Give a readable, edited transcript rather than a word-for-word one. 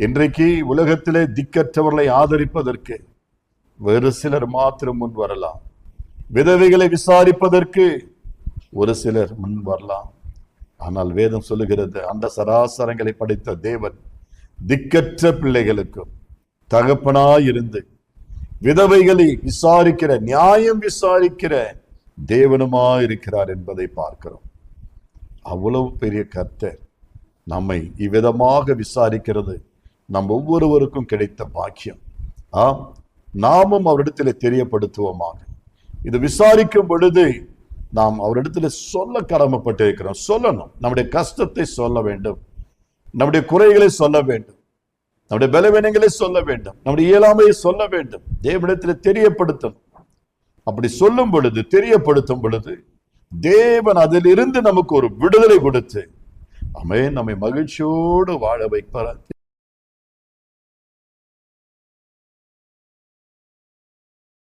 இன்றைக்கு உலகத்திலே திக்கற்றவர்களை ஆதரிப்பதற்கு வேறு சிலர் மாத்திரம் முன் வரலாம். விதவைகளை விசாரிப்பதற்கு ஒரு சிலர் முன் வரலாம். ஆனால் வேதம் சொல்லுகிறது, அந்த சராசரங்களை படைத்த தேவன் திக்கற்ற பிள்ளைகளுக்கும் தகப்பனாயிருந்து விதவைகளை விசாரிக்கிற, நியாயம் விசாரிக்கிற தேவனுமாயிருக்கிறார் என்பதை பார்க்கிறோம். அவ்வளவு பெரிய கர்த்தர் நம்மை இவ்விதமாக விசாரிக்கிறது நம் ஒவ்வொருவருக்கும் கிடைத்த பாக்கியம். நாமும் அவரிடத்தில் தெரியப்படுத்துவோமாக. இது விசாரிக்கும் பொழுது நாம் அவரிடத்துல சொல்ல கடமைப்பட்டிருக்கிறோம். சொல்லணும், நம்முடைய கஷ்டத்தை சொல்ல வேண்டும், நம்முடைய குறைகளை சொல்ல வேண்டும், நம்முடைய பலவீனங்களை சொல்ல வேண்டும், நம்முடைய இயலாமையை சொல்ல வேண்டும், தேவனிடத்தில் தெரியப்படுத்தணும். அப்படி சொல்லும் பொழுது, தெரியப்படுத்தும் பொழுது தேவன் அதிலிருந்து நமக்கு ஒரு விடுதலை கொடுத்து நம்மை மகிழ்ச்சியோடு வாழ வைப்பார்.